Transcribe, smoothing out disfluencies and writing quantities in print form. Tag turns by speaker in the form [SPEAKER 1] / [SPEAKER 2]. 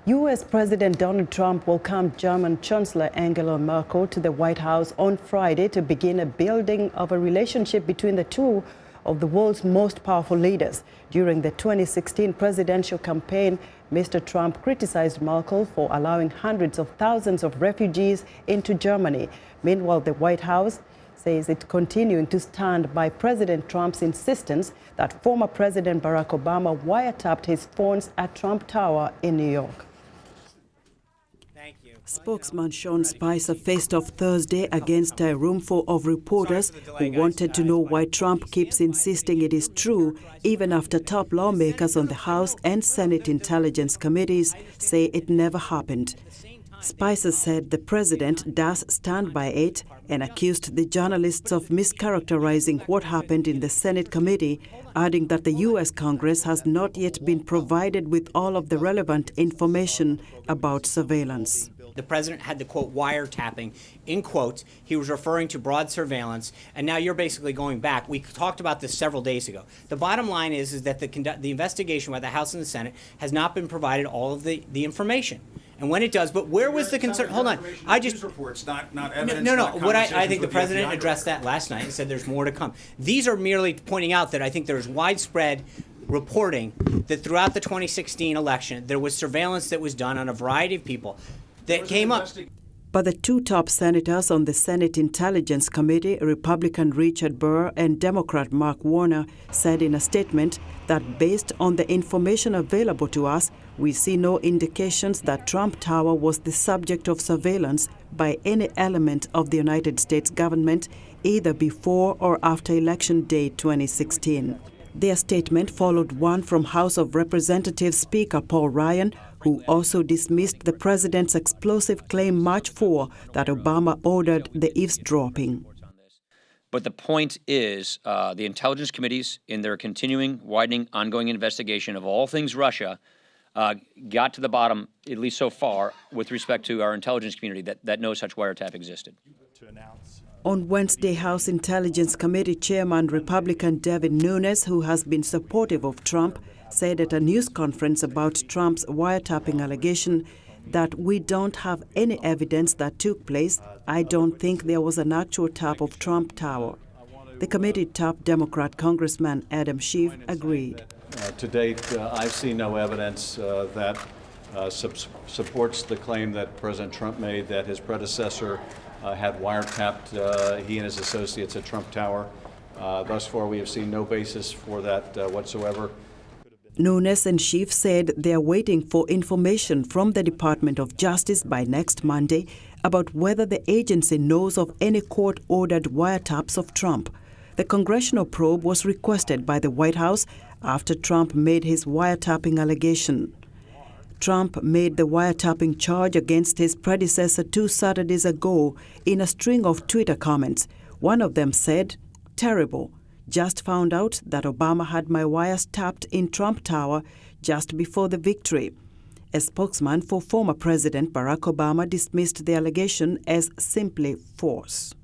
[SPEAKER 1] U.S. President Donald Trump welcomed German Chancellor Angela Merkel to the White House on Friday to begin a building of a relationship between the two of the world's most powerful leaders. During the 2016 presidential campaign, Mr. Trump criticized Merkel for allowing hundreds of thousands of refugees into Germany. Meanwhile, the White House says it's continuing to stand by President Trump's insistence that former President Barack Obama wiretapped his phones at Trump Tower in New York. Spokesman Sean Spicer faced off Thursday against a roomful of reporters who wanted to know why Trump keeps insisting it is true, even after top lawmakers on the House and Senate Intelligence Committees say it never happened. Spicer said the president does stand by it and accused the journalists of mischaracterizing what happened in the Senate committee, adding that the U.S. Congress has not yet been provided with all of the relevant information about surveillance.
[SPEAKER 2] The president had the, quote, wiretapping, in quotes. He was referring to broad surveillance, and now you're basically going back. We talked about this several days ago. The bottom line is that the investigation by the House and the Senate has not been provided all of the information. And when it does, but where was the concern? Hold on. I just
[SPEAKER 3] reports, not evidence.
[SPEAKER 2] No. What I think the president addressed that last night and said there's more to come. These are merely pointing out that I think there's widespread reporting that throughout the 2016 election there was surveillance that was done on a variety of people that came up.
[SPEAKER 1] But the two top senators on the Senate Intelligence Committee, Republican Richard Burr and Democrat Mark Warner, said in a statement that based on the information available to us, we see no indications that Trump Tower was the subject of surveillance by any element of the United States government, either before or after Election Day 2016. Their statement followed one from House of Representatives Speaker Paul Ryan, who also dismissed the president's explosive claim March 4 that Obama ordered the eavesdropping.
[SPEAKER 4] But the point is the intelligence committees, in their continuing, widening, ongoing investigation of all things Russia, got to the bottom, at least so far, with respect to our intelligence community, that no such wiretap existed.
[SPEAKER 1] On Wednesday, House Intelligence Committee Chairman Republican Devin Nunes, who has been supportive of Trump, said at a news conference about Trump's wiretapping allegation that we don't have any evidence that took place. I don't think there was an actual tap of Trump Tower. The committee top Democrat Congressman Adam Schiff agreed.
[SPEAKER 5] To date, I've seen no evidence that supports the claim that President Trump made that his predecessor had wiretapped he and his associates at Trump Tower. Thus far, we have seen no basis for that whatsoever.
[SPEAKER 1] Nunes and Schiff said they are waiting for information from the Department of Justice by next Monday about whether the agency knows of any court-ordered wiretaps of Trump. The congressional probe was requested by the White House after Trump made his wiretapping allegation. Trump made the wiretapping charge against his predecessor 2 Saturdays ago in a string of Twitter comments. One of them said, "Terrible. Just found out that Obama had my wires tapped in Trump Tower just before the victory." A spokesman for former President Barack Obama dismissed the allegation as simply false.